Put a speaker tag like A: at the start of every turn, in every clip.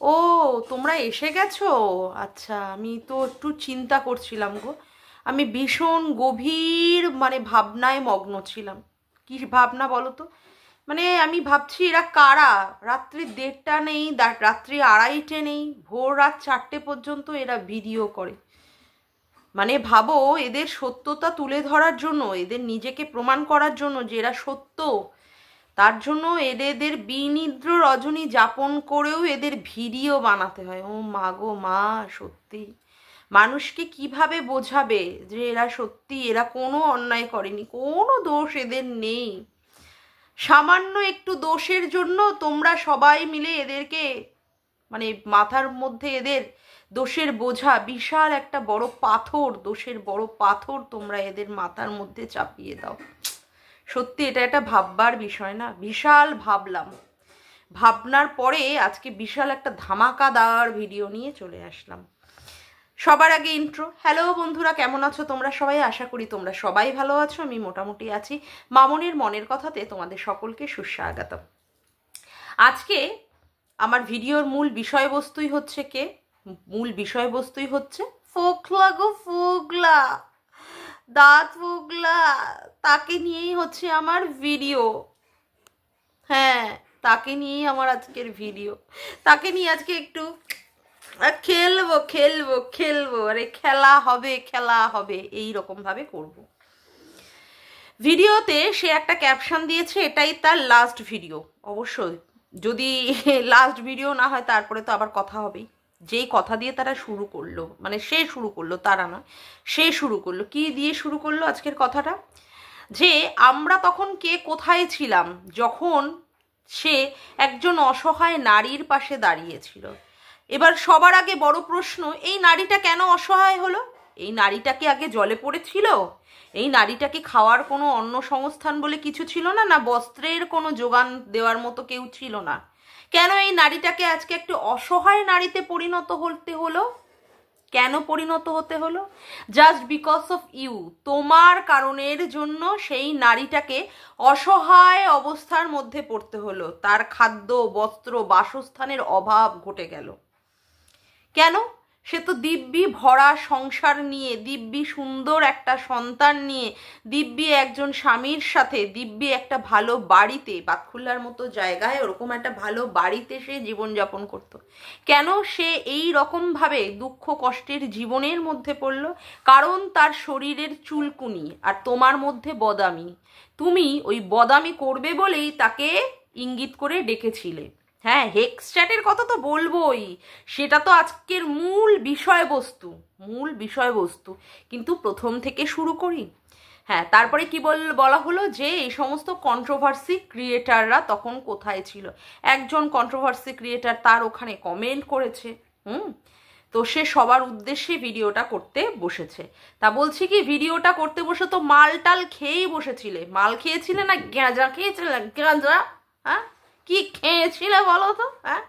A: ও, তোমরা এসে গেছো? আচ্ছা, আমি তো একটু চিন্তা করছিলাম গো। আমি ভীষণ গভীর ভাবনায় মগ্ন ছিলাম। কি ভাবনা বলো তো? আমি ভাবছি এরা কারা। রাত্রি 1:30 নেই, রাত্রি 2:30 নেই, ভোর রাত 4টে পর্যন্ত এরা ভিডিও করে। ভাবো, এদের সত্যতা তুলে ধরার জন্য, এদের নিজেকে প্রমাণ করার জন্য যে এরা সত্য, তার জন্য এদের বিনিদ্র রজনী যাপন করেও এদের ভিডিও বানাতে হয়। ও মা গো মা, সত্যি মানুষকে কিভাবে বোঝাবে যে এরা সত্যি, এরা কোনো অন্যায় করেনি, কোনো দোষ এদের নেই। সামান্য একটু দোষের জন্য তোমরা সবাই মিলে এদেরকে মাথার মধ্যে এদের দোষের বোঝা, বিশাল একটা বড় পাথর, দোষের বড় পাথর তোমরা এদের মাথার মধ্যে চাপিয়ে দাও। সত্যি এটা একটা ভাববার বিষয় না? বিশাল ভাবলাম, ভাবনার পরে আজকে বিশাল একটা ধামাকাদার ভিডিও নিয়ে চলে আসলাম। সবার আগে ইন্ট্রো। হ্যালো বন্ধুরা, কেমন আছো তোমরা সবাই? আশা করি তোমরা সবাই ভালো আছো, আমি মোটামুটি আছি। মামনের মনের কথাতে তোমাদের সকলকে সুস্বাগতম। আজকে আমার ভিডিওর মূল বিষয়বস্তুই হচ্ছে মূল বিষয়বস্তুই হচ্ছে ফোকলা গো ফোকলা, দাঁত ফোকলা। তাকে নিয়েই হচ্ছে আমার ভিডিও। হ্যাঁ, তাকে নিয়েই আমার আজকের ভিডিও। তাকে নিয়ে আজকে একটু খেলবো খেলবো খেলবো, আরে খেলা হবে খেলা হবে, এই রকম ভাবে করবো। ভিডিওতে সে একটা ক্যাপশন দিয়েছে, এটাই তার লাস্ট ভিডিও। অবশ্যই যদি লাস্ট ভিডিও না হয় তারপরে তো আবার কথা হবেই। যেই কথা দিয়ে তারা শুরু করলো, সে শুরু করলো, তারা না, সে শুরু করলো। কি দিয়ে শুরু করলো আজকের কথাটা? যে আমরা তখন কে কোথায় ছিলাম যখন সে একজন অসহায় নারীর পাশে দাঁড়িয়েছিল। এবার সবার আগে বড় প্রশ্ন, এই নারীটা কেন অসহায় হলো? এই নারীটা কি আগে জলে পড়েছিল? এই নারীটা কি খাওয়ার কোনো অন্ন সংস্থান বলে কিছু ছিল না? না বস্ত্রের কোনো যোগান দেওয়ার মতো কেউ ছিল না? কেন এই নারীটাকে আজকে একটু অসহায় নারীতে পরিণত হতে হলো? কেন পরিণত হতে হলো? জাস্ট বিকজ অফ ইউ, তোমার কারণের জন্য সেই নারীটাকে অসহায় অবস্থার মধ্যে পড়তে হলো। তার খাদ্য, বস্ত্র, বাসস্থানের অভাব ঘটে গেল। কেন? সে তো দিব্যি ভরা সংসার নিয়ে, দিব্যি সুন্দর একটা সন্তান নিয়ে, দিব্যি একজন স্বামীর সাথে, দিব্যি একটা ভালো বাড়িতে, বাতখুল্লার মতো জায়গায় ওরকম একটা ভালো বাড়িতে সে জীবনযাপন করত। কেন সে এই রকমভাবে দুঃখ কষ্টের জীবনের মধ্যে পড়ল? কারণ তার শরীরের চুলকুনি আর তোমার মধ্যে বদামি। তুমি ওই বদামি করবে বলেই তাকে ইঙ্গিত করে ডেকেছিলে। হ্যাঁ, হেক্সচ্যাটের কথা তো বলবোই, সেটা তো আজকের মূল বিষয়বস্তু। কিন্তু প্রথম থেকে শুরু করি। হ্যাঁ, তারপরে কি বলা হলো যে এই সমস্ত কন্ট্রোভার্সি ক্রিয়েটাররা তখন কোথায় ছিল। একজন কন্ট্রোভার্সি ক্রিয়েটার তার ওখানে কমেন্ট করেছে। তো সে সবার উদ্দেশ্যে ভিডিওটা করতে বসেছে। তা বলছি কি, ভিডিওটা করতে বসে তো মাল টাল খেয়েই বসেছিলে। মাল খেয়েছিলে না গাঁজা খেয়েছিলে? গাঁজা? হ্যাঁ, কি খেয়েছিলে বলো তো? হ্যাঁ,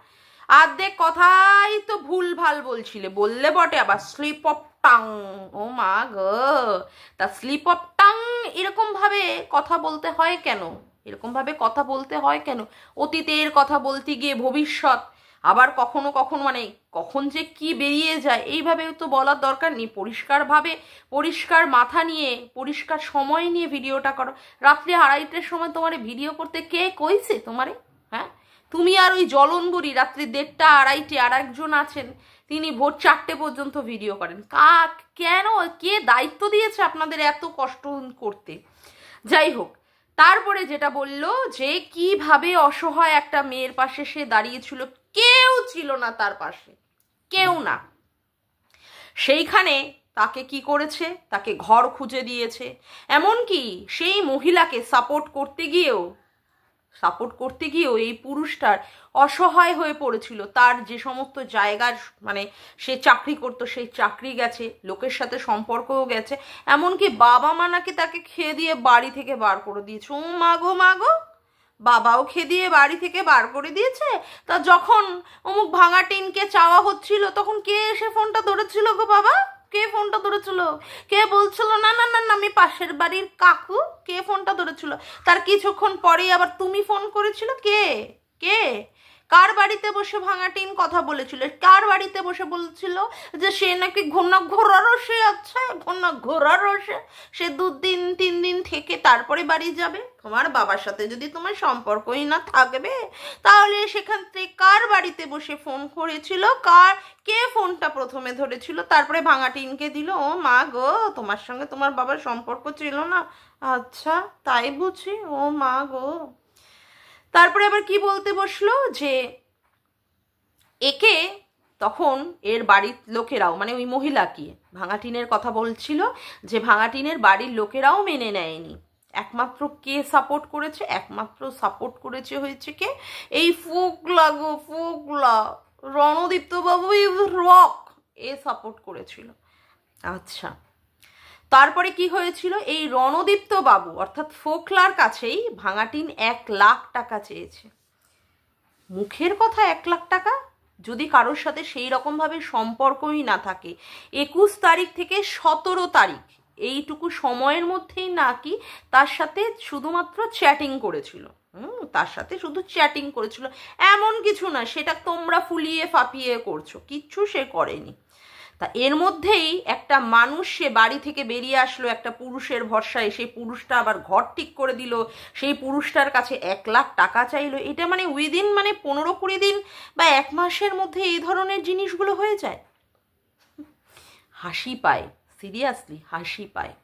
A: অর্ধেক কথাই তো ভুল ভাল বলছিলে। বললে বটে, আবার স্লিপ অফ টাং। ও মা গো, তা স্লিপ অফ টাং এরকম ভাবে কথা বলতে হয় কেন? এরকম ভাবে কথা বলতে হয় কেন? অতীতের কথা বলতে গিয়ে ভবিষ্যৎ, আবার কখনো কখনো কখন যে কি বেরিয়ে যায় এইভাবেও তো বলার দরকার নেই। পরিষ্কারভাবে, পরিষ্কার মাথা নিয়ে, পরিষ্কার সময় নিয়ে ভিডিওটা করো। রাত্রি 2:30টার সময় তোমারে ভিডিও করতে কে কইছে তোমারে? হ্যাঁ, তুমি আর ওই জলনবুড়ি রাত্রি 1:30 2:30 আর একজন আছেন, তিনি ভোর 4টে পর্যন্ত ভিডিও করেন। কেন? কে দায়িত্ব দিয়েছে আপনাদের এত কষ্ট করতে? যাই হোক, তারপরে যেটা বললো যে কিভাবে অসহায় একটা মেয়ের পাশে সে দাঁড়িয়েছিল, কেউ ছিল না তার পাশে, কেউ না। সেইখানে তাকে কি করেছে? তাকে ঘর খুঁজে দিয়েছে। এমনকি সেই মহিলাকে সাপোর্ট করতে গিয়েও এই পুরুষটার অসহায় হয়ে পড়েছিল। তার যে সমস্ত জায়গার সে চাকরি করতো, সেই চাকরি গেছে, লোকের সাথে সম্পর্কও গেছে, এমনকি বাবা মা নাকি তাকে খেয়ে দিয়ে বাড়ি থেকে বার করে দিয়েছে। ও মাগো মাগো, বাবাও খেয়ে দিয়ে বাড়ি থেকে বার করে দিয়েছে। তা যখন অমুক ভাঙা টিনকে চাওয়া হচ্ছিল তখন কে এসে ফোনটা ধরেছিল গো বাবা? কে ফোনটা ধরেছিল? কে বলছিল না না না না আমি পাশের বাড়ির কাকু? কে ফোনটা ধরেছিল? তার কিছুক্ষণ পরেই আবার তুমি ফোন করেছিল। কে কে কার বাড়িতে বসে ভাঙা টিন কথা বলেছিল, কার বাড়িতে বসে বলছিল যে সে নাকি ঘন ঘোড়া রসে আছে, ঘন ঘোড়া রসে সে 2-3 দিন থেকে তারপরে বাড়ি যাবে। তোমার বাবার সাথে যদি তোমার সম্পর্কই না থাকবে তাহলে সেখান থেকে কার বাড়িতে বসে ফোন করেছিল, কে ফোনটা প্রথমে ধরেছিল, তারপরে ভাঙা টিনকে দিল। ও মা গো, তোমার সঙ্গে তোমার বাবার সম্পর্ক ছিল না? আচ্ছা তাই বুঝি, ও মা গো। তারপরে আবার কি বলতে বসলো যে একে তখন এর বাড়ির লোকেরাও, মানে ওই মহিলাকে ভাঙা টিনের কথা বলছিল যে ভাঙা টিনের বাড়ির লোকেরাও মেনে নেয়নি। একমাত্র কে সাপোর্ট করেছে? একমাত্র সাপোর্ট করেছে হয়েছে কে? এই ফোকলা গো, ফোকলা, রণদীপ্ত বাবু রক এ সাপোর্ট করেছিল। আচ্ছা, তারপরে কি হয়েছিল? এই রণদীপ্ত বাবু অর্থাৎ ফোকলার কাছেই ভাঙাটিন 1 লাখ টাকা চেয়েছে। মুখের কথা 1 লাখ টাকা, যদি কারোর সাথে সেই রকমভাবে সম্পর্কই না থাকে, 21 তারিখ থেকে 17 তারিখ এইটুকু সময়ের মধ্যেই নাকি তার সাথে শুধুমাত্র চ্যাটিং করেছিল। তার সাথে শুধু চ্যাটিং করেছিল, এমন কিছু না সেটা তোমরা ফুলিয়ে ফাঁপিয়ে করছো, কিচ্ছু সে করেনি। তা এর মধ্যেই একটা মানুষ সে বাড়ি থেকে বেরিয়ে আসলো একটা পুরুষের ভরসায়, সেই পুরুষটা আবার ঘর ঠিক করে দিল, সেই পুরুষটার কাছে 1 লাখ টাকা চাইলো। এটা মানে উইদিন মানে 15-20 দিন বা 1 মাসের মধ্যে এই ধরনের জিনিসগুলো হয়ে যায়। হাসি পায়, সিরিয়াসলি হাসি পায়।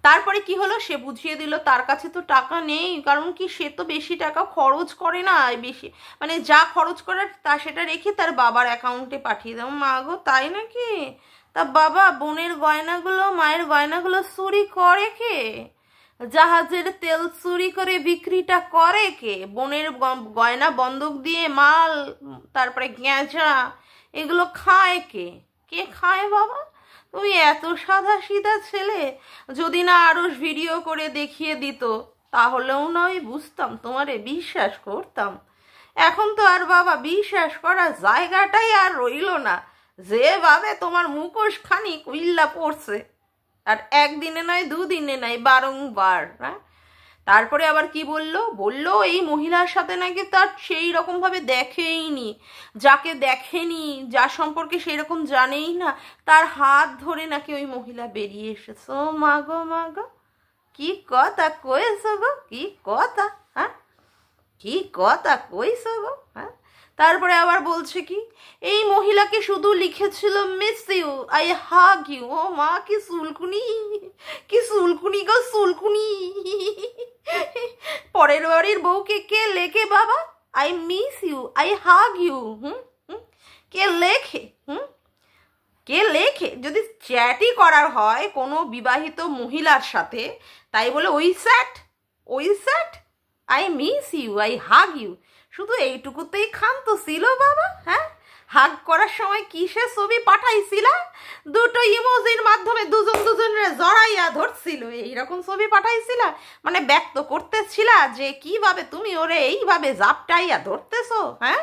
A: তারপরে কি হলো, সে বুঝিয়ে দিল তার কাছে তো টাকা নেই, কারণ কি সে তো বেশি টাকা খরচ করে না, বেশি মানে যা খরচ করার তা সেটা রেখে তার বাবার অ্যাকাউন্টে পাঠিয়ে দাও। মা গো, তাই নাকি? তা বাবা বোনের গয়নাগুলো, মায়ের গয়নাগুলো চুরি করে কে? জাহাজের তেল চুরি করে বিক্রিটা করে কে? বোনের গয়না বন্ধক দিয়ে মাল, তারপরে গ্যাঁজা, এগুলো খায় কে? কে খায় বাবা? তুমি এত সাদা সিধা ছেলে, যদি না আরো ভিডিও করে দেখিয়ে দিত তাহলেও নয় বুঝতাম, তোমারে বিশ্বাস করতাম। এখন তো আর বাবা বিশ্বাস করার জায়গাটাই আর রইল না, যেভাবে তোমার মুখোশ খানি কুইল্লা পড়ছে, আর একদিনে নয় 2 দিনে নয়, বারংবার। হ্যাঁ, তারপরে আবার কি বললো এই মহিলার সাথে নাকি তার সেই রকম ভাবে দেখেইনি, যাকে দেখেনি, যার সম্পর্কে সেই রকম জানেই না, তার হাত ধরে নাকি ওই মহিলা বেরিয়ে এসেছে। ও মা গো, মা গো, কি কথা কয়েছ গো, কি কথা, হ্যাঁ, কি কথা কইছ গো, হ্যাঁ। তারপরে আবার বলছে কি এই মহিলাকে শুধু লিখেছিল miss you, I hug you. ও মা, কি চুলকুনি, কি চুলকুনি গো, চুলকুনি। পরের বাড়ির বউকে কে লেখে বাবা I miss you, I hug you? কে লেখে? কে লেখে? যদি চ্যাটই করার হয় কোনো বিবাহিত মহিলার সাথে, তাই বলে ওই স্যাট I miss you, I hug you, শুধু এইটুকুতেই ক্ষান্ত ছিল বাবা? হ্যাঁ, হাগ করার সময় কিসের ছবি পাঠাইছিলা? দুটো ইমোজির মাধ্যমে দুজনের জড়াইয়া ধরছিল, এইরকম ছবি পাঠাইছিলা, মানে ব্যক্ত করতেছিলা যে কিভাবে তুমি ওরে এইভাবে জাপটাইয়া ধরতেছো। হ্যাঁ,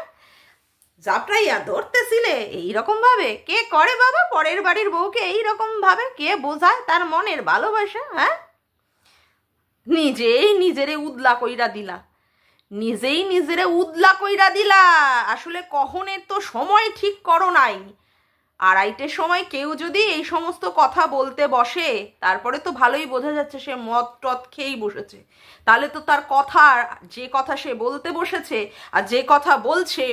A: জাপটাইয়া ধরতেছিলে এইরকম ভাবে? কে করে বাবা পরের বাড়ির বউকে এইরকম ভাবে? কে বোঝায় তার মনের ভালোবাসা? হ্যাঁ, নিজেই নিজেরে উদলা কইরা দিলা, আসলে কখনের তো সময় ঠিক করো নাই। 2:30-টের সময় কেউ যদি এই সমস্ত কথা বলতে বসে, তারপরে তো ভালোই বোঝা যাচ্ছে সে মদ টদ খেয়েই বসেছে। তাহলে তো তার কথা, যে কথা সে বলতে বসেছে আর যে কথা বলছে,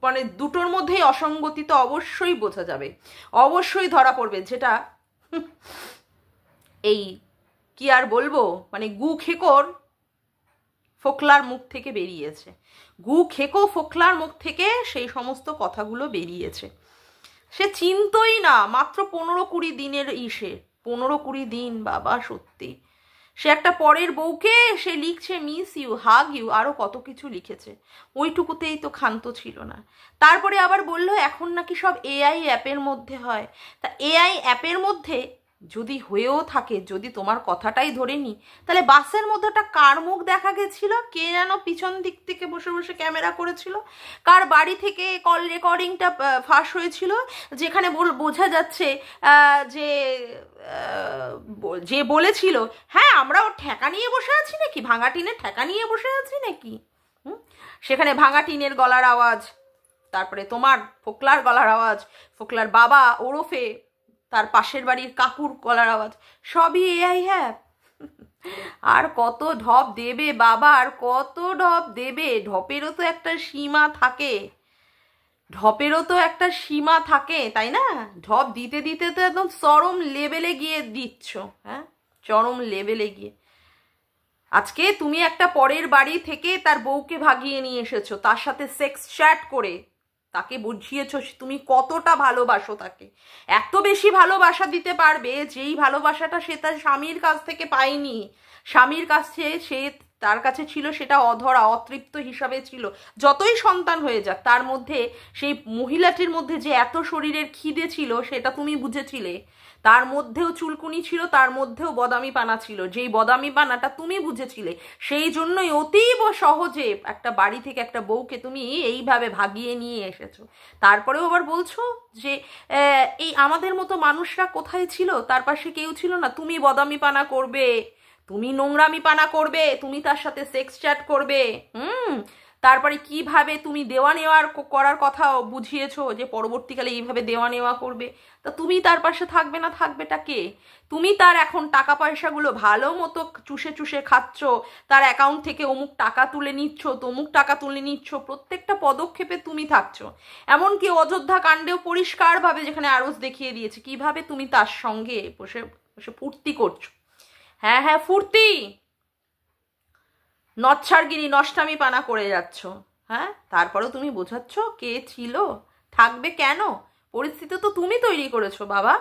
A: মানে দুটোর মধ্যেই অসঙ্গতি তো অবশ্যই বোঝা যাবে, অবশ্যই ধরা পড়বে। যেটা এই কি আর বলবো, মানে গু খেকোর ফোকলার মুখ থেকে বেরিয়েছে, ফোকলার মুখ থেকে সেই সমস্ত কথাগুলো বেরিয়েছে। সে চিনতই না, মাত্র 15-20 দিনের 15-20 দিন বাবা, সত্যি সে একটা পরের বউকে সে লিখছে মিস ইউ, হাগ ইউ, আরো কত কিছু লিখেছে, ওইটুকুতেই তো ক্ষান্ত ছিল না। তারপরে আবার বলল এখন নাকি সব এআই অ্যাপের মধ্যে হয়। তা এআই অ্যাপের মধ্যে যদি হয়েও থাকে, যদি তোমার কথাটাই ধরে নি, তাহলে বাসের মধ্যেটা কার মুখ দেখা গেছিল? কে যেন পিছন দিক থেকে বসে বসে ক্যামেরা করেছিল? কার বাড়ি থেকে কল রেকর্ডিংটা ফাঁস হয়েছিল, যেখানে বোঝা যাচ্ছে যে যে বলেছিল হ্যাঁ আমরা ওর ঠেকা নিয়ে বসে আছি নাকি, ভাঙা টিনের ঠেকা নিয়ে বসে আছি নাকি? সেখানে ভাঙা টিনের গলার আওয়াজ, তারপরে তোমার ফোকলার গলার আওয়াজ, ফোকলার বাবা ওরফে তার পাশের বাড়ির কাকুর গলার আওয়াজ, সবই এআই হ্যাপ। আর কত ঢপ দেবে বাবা, আর কত ঢপ দেবে? ঢপেরও তো একটা সীমা থাকে, ঢপেরও তো একটা সীমা থাকে, তাই না? ঢপ দিতে দিতে তো একদম চরম লেভেলে গিয়ে দিচ্ছ, হ্যাঁ, চরম লেভেলে গিয়ে। আজকে তুমি একটা পরের বাড়ি থেকে তার বউকে ভাগিয়ে নিয়ে এসেছো, তার সাথে সেক্স চ্যাট করে তাকে বুঝিয়েছো তুমি কতটা ভালোবাসো তাকে। এত বেশি ভালোবাসা দিতে পারবে যেই ভালোবাসাটা সে তার স্বামীর কাছ থেকে পায়নি। স্বামীর কাছে সে তার কাছে ছিল সেটা অধরা, অতৃপ্ত হিসাবে ছিল। যতই সন্তান হয়ে যাক, তার মধ্যে সেই মহিলাটির মধ্যে যে এত শরীরের খিদে ছিল সেটা তুমি বুঝেছিলে। তার মধ্যেও চুলকুনি ছিল, তার মধ্যেও বদামি পানা ছিল, যেই বদামি পানাটা তুমি বুঝেছিলে। সেই জন্যই অতীব সহজে একটা বাড়ি থেকে একটা বউকে তুমি এইভাবে ভাগিয়ে নিয়ে এসেছো। তারপরেও আবার বলছো যে এই আমাদের মতো মানুষরা কোথায় ছিল, তার পাশে কেউ ছিল না। তুমি বদামি পানা করবে, তুমি নোংরামি পানা করবে, তুমি তার সাথে সেক্স চ্যাট করবে, তারপরে কিভাবে তুমি দেওয়া নেওয়ার করার কথাও বুঝিয়েছো যে পরবর্তীকালে এইভাবে দেওয়া নেওয়া করবে। তা তুমি তার পাশে থাকবে না, থাকবেটা কে? তুমি তার এখন টাকা পয়সাগুলো ভালো মতো চুষে চুষে খাচ্ছ, তার অ্যাকাউন্ট থেকে অমুক টাকা তুলে নিচ্ছ, তমুক টাকা তুলে নিচ্ছ, প্রত্যেকটা পদক্ষেপে তুমি থাকছো। এমনকি অযোধ্যা কাণ্ডেও পরিষ্কারভাবে যেখানে আরজ দেখিয়ে দিয়েছে কিভাবে তুমি তার সঙ্গে বসে বসে ফুর্তি করছো। হ্যাঁ হ্যাঁ, ফুর্তি, নচ্ছারগিরি নষ্টামি পানা করে যাচ্ছ। হ্যাঁ, তারপরেও তুমি বোঝাচ্ছ কে ছিল, থাকবে কেন? পরিস্থিতি তো তুমি তৈরি করেছো বাবা।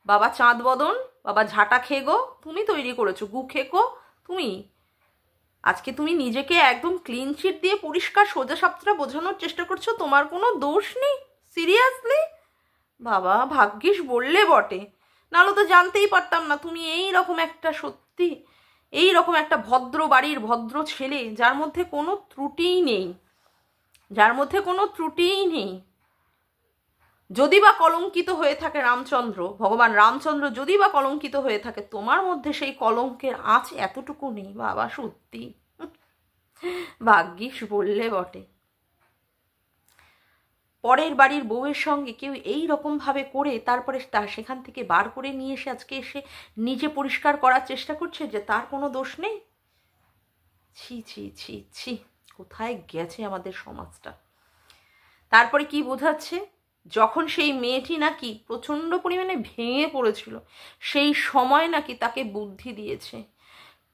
A: বাবা চাঁদ বদন, বাবা ঝাঁটা খেগো, তুমি তৈরি করেছো, গু খেকো তুমি। আজকে তুমি নিজেকে একদম ক্লিন চিট দিয়ে পরিষ্কার সোজা সাপটা বোঝানোর চেষ্টা করছো তোমার কোনো দোষ নেই। সিরিয়াসলি বাবা, ভাগ্যিস বললে বটে, নাহলে তো জানতেই পারতাম না তুমি এই রকম একটা, সত্যি এই রকম একটা ভদ্র বাড়ির ভদ্র ছেলে, যার মধ্যে কোনো ত্রুটিই নেই, যার মধ্যে কোনো ত্রুটিই নেই। যদি বা কলঙ্কিত হয়ে থাকে রামচন্দ্র, ভগবান রামচন্দ্র যদি বা কলঙ্কিত হয়ে থাকে, তোমার মধ্যে সেই কলঙ্কের আঁচ এতটুকু নেই। বাবা সত্যি ভাগ্যিস বললে বটে। পরের বাড়ির বউয়ের সঙ্গে কেউ এই রকমভাবে করে তারপরে তার সেখান থেকে বার করে নিয়ে এসে আজকে এসে নিজে পরিষ্কার করার চেষ্টা করছে যে তার কোনো দোষ নেই। ছি ছি ছি ছি, কোথায় গেছে আমাদের সমাজটা। তারপরে কি বোঝাচ্ছে, যখন সেই মেয়েটি নাকি প্রচণ্ড পরিমাণে ভেঙে পড়েছিল, সেই সময় নাকি তাকে বুদ্ধি দিয়েছে।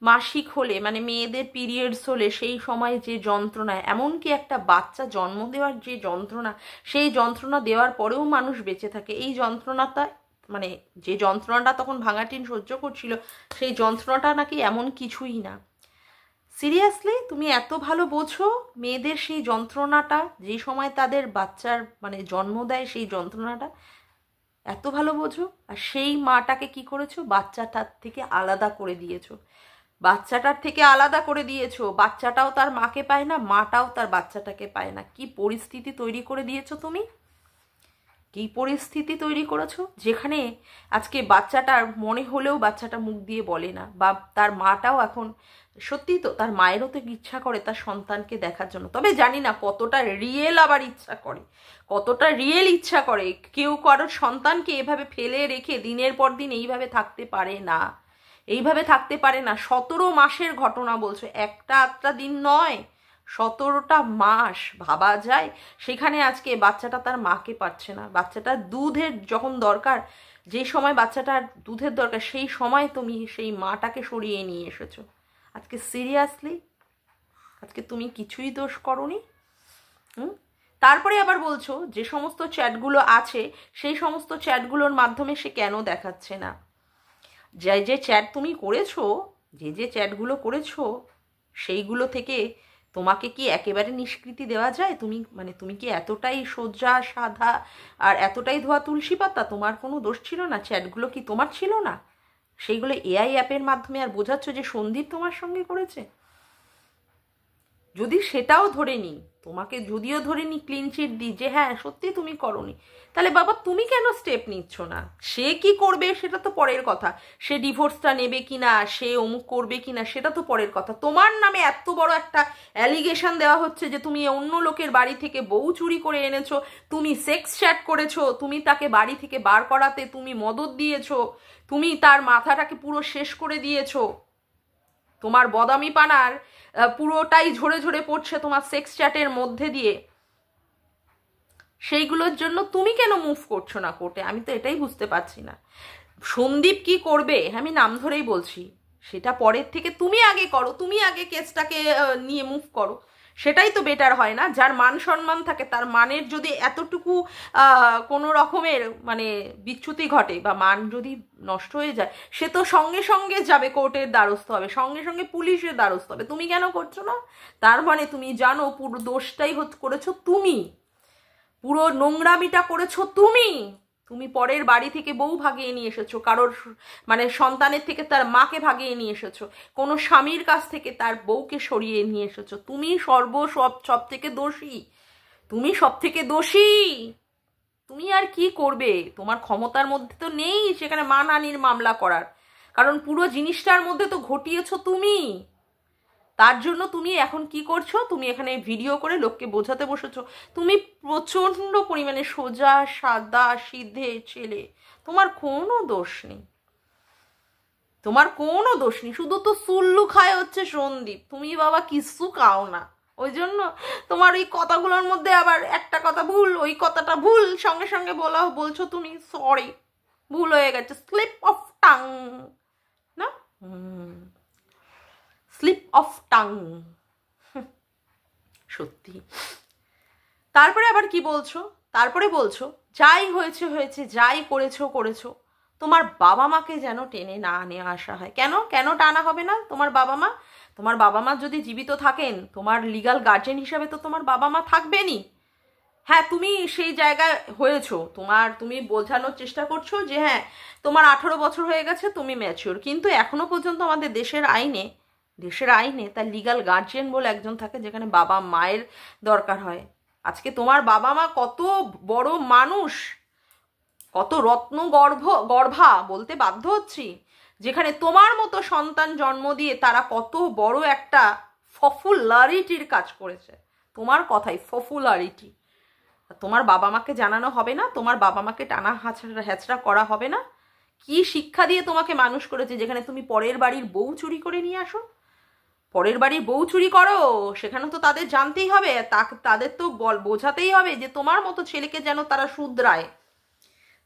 A: মাসিক হলে মানে মেয়েদের পিরিয়ডস হলে সেই সময় যে যন্ত্রণা, এমনকি একটা বাচ্চা জন্ম দেওয়ার যে যন্ত্রণা, সেই যন্ত্রণা দেওয়ার পরেও মানুষ বেঁচে থাকে। এই যন্ত্রণাটা মানে যে যন্ত্রণাটা তখন ভাঙাটিন সহ্য করছিল, সেই যন্ত্রণাটা নাকি এমন কিছুই না। সিরিয়াসলি তুমি এত ভালো বোঝো মেয়েদের সেই যন্ত্রণাটা, যে সময় তাদের বাচ্চার মানে জন্ম দেয় সেই যন্ত্রণাটা এত ভালো বোঝো। আর সেই মাটাকে কি করেছো, বাচ্চাটার থেকে আলাদা করে দিয়েছো, বাচ্চাটার থেকে আলাদা করে দিয়েছো। বাচ্চাটাও তার মাকে পায় না, মাটাও তার বাচ্চাটাকে পায় না। কি পরিস্থিতি তৈরি করে দিয়েছো তুমি, কি পরিস্থিতি তৈরি করেছো, যেখানে আজকে বাচ্চাটার মনে হলেও বাচ্চাটা মুখ দিয়ে বলে না, বা তার মাটাও এখন সত্যি তো তার মায়েরও তো ইচ্ছা করে তার সন্তানকে দেখার জন্য। তবে জানি না কতটা রিয়েল আবার ইচ্ছা করে, কতটা রিয়েল ইচ্ছা করে। কেউ কারোর সন্তানকে এভাবে ফেলে রেখে দিনের পর দিন এইভাবে থাকতে পারে না, এইভাবে থাকতে পারে না। 17 মাসের ঘটনা বলছো, একটা আধটা দিন নয়, 17টা মাস ভাবা যায়। সেখানে আজকে বাচ্চাটা তার মাকে পাচ্ছে না, বাচ্চাটার দুধের যখন দরকার, যে সময় বাচ্চাটার দুধের দরকার, সেই সময় তুমি সেই মাটাকে সরিয়ে নিয়ে এসেছো। আজকে সিরিয়াসলি আজকে তুমি কিছুই দোষ করোনি। তারপরে আবার বলছো যে সমস্ত চ্যাটগুলো আছে সেই সমস্ত চ্যাটগুলোর মাধ্যমে সে কেন দেখাচ্ছে না। যে যে চ্যাট তুমি করেছো, যে যে চ্যাটগুলো করেছো, সেইগুলো থেকে তোমাকে কি একেবারে নিষ্কৃতি দেওয়া যায়? তুমি মানে তুমি কি এতটাই সোজা সাদা আর এতটাই ধোয়া তুলসী পাতা? তোমার কোনো দোষ ছিল না? চ্যাটগুলো কি তোমার ছিল না? সেইগুলো এআই অ্যাপের মাধ্যমে আর বোঝাচ্ছ যে সন্দীপ তোমার সঙ্গে করেছে। যদি সেটাও ধরে নিই, তোমাকে যদিও ধরে নি ক্লিন চিট দিই যে হ্যাঁ সত্যি তুমি করনি, তাহলে বাবা তুমি কেন স্টেপ নিচ্ছ না? সে কি করবে সেটা তো পরের কথা, সে ডিভোর্সটা নেবে কিনা, সে অমুক করবে কিনা সেটা তো পরের কথা। তোমার নামে এত বড় একটা অ্যালিগেশন দেওয়া হচ্ছে যে তুমি অন্য লোকের বাড়ি থেকে বউ চুরি করে এনেছো, তুমি সেক্স চ্যাট করেছো, তুমি তাকে বাড়ি থেকে বার করাতে তুমি মদত দিয়েছো, তুমি তার মাথাটাকে পুরো শেষ করে দিয়েছো, তোমার বদামি পানার পুরোটাই ঝরে ঝরে পড়ছে তোমার সেক্স চ্যাটের মধ্যে দিয়ে। সেইগুলোর জন্য তুমি কেন মুভ করছো না কোর্টে? আমি তো এটাই বুঝতে পারছি না। সন্দীপ কি করবে আমি নাম ধরেই বলছি, সেটা পরের থেকে তুমি আগে করো, তুমি আগে কেসটাকে নিয়ে মুভ করো, সেটাই তো বেটার হয় না? যার মান সম্মান থাকে, তার মানের যদি এতটুকু কোনো রকমের মানে বিচ্যুতি ঘটে বা মান যদি নষ্ট হয়ে যায়, সে তো সঙ্গে সঙ্গে যাবে কোর্টের দ্বারস্থ হবে, সঙ্গে সঙ্গে পুলিশের দ্বারস্থ হবে। তুমি কেন করছো না? তার মানে তুমি জানো পুরো দোষটাই করেছো তুমি, পুরো নোংরামিটা করেছো তুমি। তুমি পরের বাড়ি থেকে বউ ভাগিয়ে নিয়ে এসেছো, কারোর মানে সন্তানের থেকে তার মাকে ভাগিয়ে নিয়ে এসেছো, কোনো স্বামীর কাছ থেকে তার বউকে সরিয়ে নিয়ে এসেছো। তুমি সব থেকে দোষী, তুমি সব থেকে দোষী। তুমি আর কি করবে? তোমার ক্ষমতার মধ্যে তো নেই সেখানে মানহানির মামলা করার, কারণ পুরো জিনিসটার মধ্যে তো ঘটিয়েছো তুমি। তার জন্য তুমি এখন কি করছো? তুমি এখানে ভিডিও করে লোককে বোঝাতে বসেছো তুমি প্রচন্ড পরিমাণে সোজা সাদা সিধে ছেলে, তোমার কোনো দোষ নেই, তোমার কোনো দোষ নেই, শুধু তো সুল্লু খায় হচ্ছে সন্দীপ, তুমি বাবা কিচ্ছু খাও না। ওই জন্য তোমার এই কথাগুলোর মধ্যে আবার একটা কথা ভুল, ওই কথাটা ভুল, সঙ্গে সঙ্গে বলছো তুমি সরি, ভুল হয়ে গেছে, স্লিপ অফ টাং না, স্লিপ অফ টাং, সত্যি। তারপরে আবার কি বলছো? তারপরে বলছো যাই হয়েছে হয়েছে, যাই করেছো করেছো, তোমার বাবা মাকে যেন টেনে না নিয়ে আসা হয়। কেন কেন টানা হবে না? তোমার বাবা মা, তোমার বাবা মা যদি জীবিত থাকেন, তোমার লিগাল গার্জেন হিসাবে তো তোমার বাবা মা থাকবেনই। হ্যাঁ তুমি সেই জায়গায় হয়েছো, তুমি বোঝানোর চেষ্টা করছো যে হ্যাঁ তোমার 18 বছর হয়ে গেছে, তুমি ম্যাচিওর, কিন্তু এখনো পর্যন্ত আমাদের দেশের আইনে তার লিগাল গার্জিয়ান বলে একজন থাকে, যেখানে বাবা মায়ের দরকার হয়। আজকে তোমার বাবা মা কত বড় মানুষ, কত রত্ন গর্ভা বলতে বাধ্য হচ্ছি, যেখানে তোমার মতো সন্তান জন্ম দিয়ে তারা কত বড় একটা পপুলারিটির কাজ করেছে। তোমার কথাই পপুলারিটি। তোমার বাবা মাকে জানানো হবে না? তোমার বাবা মাকে টানা হ্যাচড়া করা হবে না? কি শিক্ষা দিয়ে তোমাকে মানুষ করেছে, যেখানে তুমি পরের বাড়ির বউ চুরি করে নিয়ে আসো? পরের বাড়ির বউ চুরি করো, সেখানে তো তাদের জানতেই হবে, তাদের তো বোঝাতেই হবে যে তোমার মতো ছেলেকে যেন তারা শুধরায়,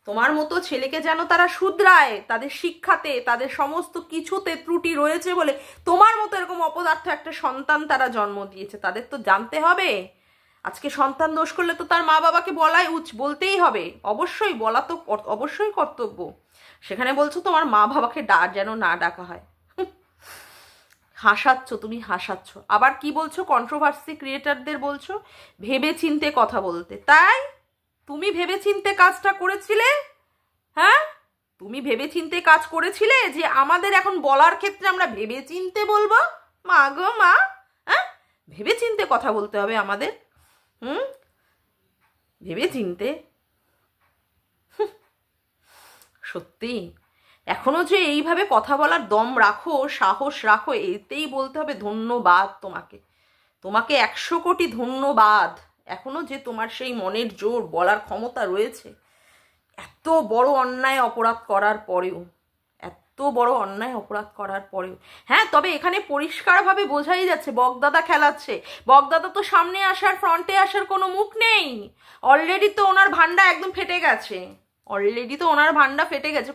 A: তোমার মতো ছেলেকে যেন তারা শুধরায়, তাদের শিক্ষাতে তাদের সমস্ত কিছুতে ত্রুটি রয়েছে বলে তোমার মতো এরকম অপদার্থ একটা সন্তান তারা জন্ম দিয়েছে। তাদের তো জানতে হবে। আজকে সন্তান দোষ করলে তো তার মা বাবাকে বলতেই হবে, অবশ্যই বলা তো অবশ্যই কর্তব্য। সেখানে বলছো তোমার মা বাবাকে যেন না ডাকা হয়। হাসাচ্ছ, তুমি হাসাচ্ছ। আবার কি বলছো? কন্ট্রোভার্সি ক্রিয়েটারদের বলছো ভেবে চিনতে কথা বলতে। তাই তুমি ভেবে চিনতে কাজটা করেছিলে? হ্যাঁ তুমি ভেবে চিনতে কাজ করেছিলে যে আমাদের এখন বলার ক্ষেত্রে আমরা ভেবে চিনতে বলবো? মা গো মা, হ্যাঁ ভেবে চিনতে কথা বলতে হবে আমাদের? ভেবে চিনতে, সত্যি এখনো যে এইভাবে কথা বলার দম রাখো, সাহস রাখো, এতেই বলতে হবে ধন্যবাদ তোমাকে, তোমাকে 100 কোটি ধন্যবাদ। এখনো যে তোমার সেই মনের জোর, বলার ক্ষমতা রয়েছে, এত বড় অন্যায় অপরাধ করার পরেও, এত বড় অন্যায় অপরাধ করার পরেও। হ্যাঁ তবে এখানে পরিষ্কারভাবে বোঝাই যাচ্ছে বগদাদা খেলাচ্ছে। বগদাদা তো সামনে আসার, ফ্রন্টে আসার কোনো মুখ নেই। অলরেডি তো ওনার ভান্ডা একদম ফেটে গেছে,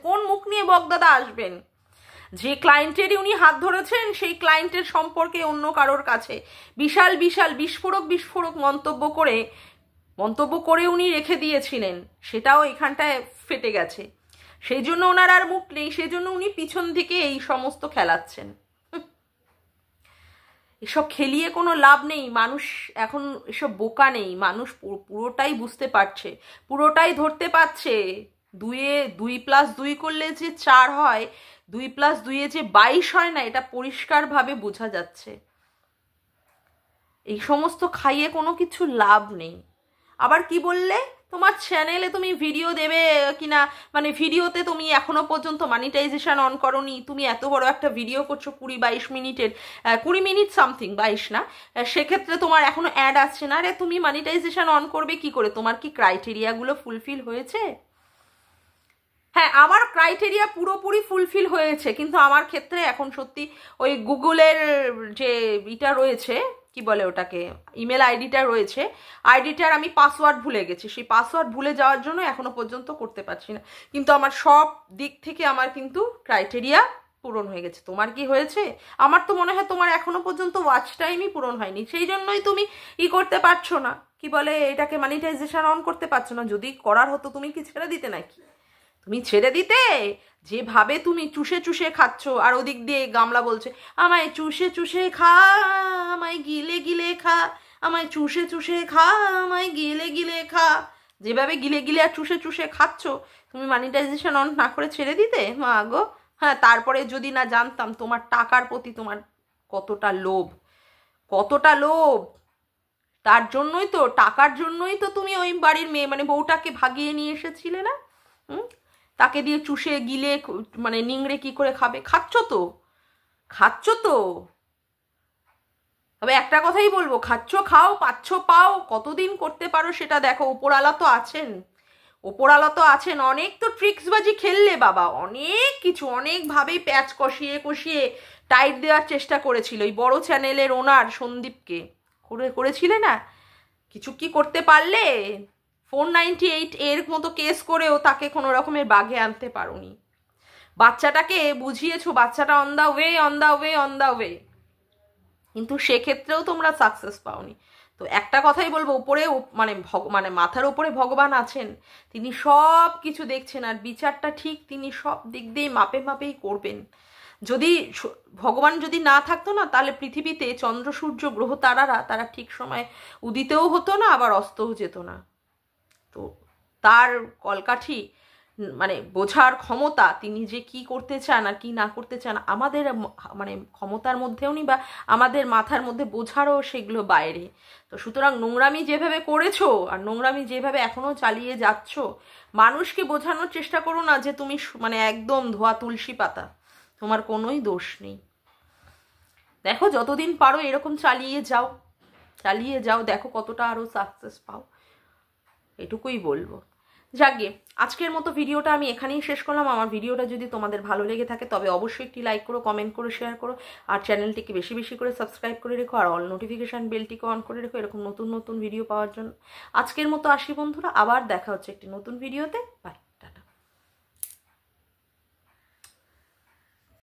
A: কোন মুখ নিয়ে বগদাদা আসবেন? যে ক্লায়েন্টেরই উনি হাত ধরেছেন, সেই ক্লায়েন্টের সম্পর্কে অন্য কারোর কাছে বিশাল বিশাল বিস্ফোরক মন্তব্য করে উনি রেখে দিয়েছিলেন, সেটাও এখানটায় ফেটে গেছে। সেই জন্য ওনার আর মুখ নেই, সেই জন্য উনি পিছন থেকে এই সমস্ত খেলাচ্ছেন। এসব খেলিয়ে কোনো লাভ নেই। মানুষ এখন এসব বোকা নেই, মানুষ পুরোটাই বুঝতে পারছে, পুরোটাই ধরতে পারছে। 2+2 করলে যে 4 হয়, 2+2 যে 22 হয় না, এটা পরিষ্কারভাবে বোঝা যাচ্ছে। এই সমস্ত খাইয়ে কোনো কিছু লাভ নেই। আবার কি বললে, তোমার চ্যানেলে তুমি ভিডিও দেবে কিনা, মানে ভিডিওতে তুমি এখনো পর্যন্ত মনিটাইজেশন অন করোনি, তুমি এত বড় একটা ভিডিও করছো 20-22 মিনিটের, 20 মিনিট সামথিং, 22 না, সেক্ষেত্রে তোমার এখনো অ্যাড আসছে না। আরে তুমি মনিটাইজেশন অন করবে কি করে? তোমার কি ক্রাইটেরিয়াগুলো ফুলফিল হয়েছে? হ্যাঁ, আমার ক্রাইটেরিয়া পুরোপুরি ফুলফিল হয়েছে, কিন্তু আমার ক্ষেত্রে এখন সত্যি ওই গুগলের যে ইটা রয়েছে, কি বলে ওটাকে, ইমেল আইডিটা রয়েছে, আইডিটার আমি পাসওয়ার্ড ভুলে গেছি। সেই পাসওয়ার্ড ভুলে যাওয়ার জন্য এখনো পর্যন্ত করতে পারছি না। কিন্তু আমার সব দিক থেকে আমার কিন্তু ক্রাইটেরিয়া পূরণ হয়ে গেছে। তোমার কি হয়েছে? আমার তো মনে হয় তোমার এখনো পর্যন্ত ওয়াচ টাইমই পূরণ হয়নি, সেই জন্যই তুমি করতে পারছো না, কি বলে এটাকে, মনিটাইজেশন অন করতে পারছো না। যদি করার হতো তুমি কি ছেড়ে দিতে নাকি? তুমি ছেড়ে দিতে? যেভাবে তুমি চুষে চুষে খাচ্ছ, আর ওদিক দিয়ে গামলা বলছে আমায় চুষে চুষে খা, আমায় গিলে গিলে খা, আমায় চুষে চুষে খা, আমায় গিলে গিলে খা। যেভাবে গিলে গিলে আর চুষে চুষে খাচ্ছ, তুমি মনিটাইজেশন অন না করে ছেড়ে দিতে? মা গো। হ্যাঁ, তারপরে যদি না জানতাম তোমার টাকার প্রতি তোমার কতটা লোভ, কতটা লোভ, তার জন্যই তো, টাকার জন্যই তো তুমি ওই বাড়ির মেয়ে মানে বউটাকে ভাগিয়ে নিয়ে এসেছিলে না? হুম, তাকে দিয়ে চুষে গিলে মানে নিংড়ে কি করে খাবে? খাচ্ছ তো, খাচ্ছ তো। তবে একটা কথাই বলবো, খাচ্ছ খাও, পাচ্ছ পাও, কতদিন করতে পারো সেটা দেখো। ওপরওয়ালা তো আছেন, ওপরওয়ালা তো আছেন। অনেক তো ট্রিক্সবাজি খেললে বাবা, অনেক কিছু, অনেকভাবেই প্যাচ কষিয়ে কষিয়ে টাইট দেওয়ার চেষ্টা করেছিল এই বড় চ্যানেলের ওনার সন্দীপকে, করেছিলে না? কিছু কি করতে পারলে? 498 এর মতো কেস করেও তাকে কোনো রকমের বাগে আনতে পারোনি। বাচ্চাটাকে বুঝিয়েছো, বাচ্চাটা on the way, on the way, on the way, কিন্তু সেক্ষেত্রেও তোমরা সাকসেস পাওনি। তো একটা কথাই বলবো, উপরে মানে মানে মাথার উপরে ভগবান আছেন, তিনি সব কিছু দেখছেন, আর বিচারটা ঠিক তিনি সব দিক দিয়ে মাপে মাপেই করবেন। যদি ভগবান যদি না থাকতো না, তাহলে পৃথিবীতে চন্দ্র সূর্য গ্রহ তারারা তারা ঠিক সময় উদিতেও হতো না, আবার অস্তও যেত না। তো তার কলকাঠি মানে বোঝার ক্ষমতা, তিনি যে কি করতে চান আর কি না করতে চান আমাদের মানে ক্ষমতার মধ্যেও নি, বা আমাদের মাথার মধ্যে বোঝারও সেগুলো বাইরে। তো সুতরাং নোংরামি যেভাবে করেছো আর নোংরামি যেভাবে এখনো চালিয়ে যাচ্ছ, মানুষকে বোঝানোর চেষ্টা করো না যে তুমি মানে একদম ধোয়া তুলসী পাতা, তোমার কোনোই দোষ নেই। দেখো যতদিন পারো এরকম চালিয়ে যাও, চালিয়ে যাও, দেখো কতটা আরো সাকসেস পাও, এটুকুই বলবো। যাকে আজকের মতো ভিডিওটা আমি এখানেই শেষ করলাম। আমার ভিডিওটা যদি তোমাদের ভালো লেগে থাকে তবে অবশ্যই একটি লাইক করো, কমেন্ট করো, শেয়ার করো, আর চ্যানেলটিকে বেশি বেশি করে সাবস্ক্রাইব করে রেখো, আর অল নোটিফিকেশান বেলটিকে অন করে রেখো এরকম নতুন নতুন ভিডিও পাওয়ার জন্য। আজকের মতো আসি বন্ধুরা, আবার দেখা হচ্ছে একটি নতুন ভিডিওতে। বাই।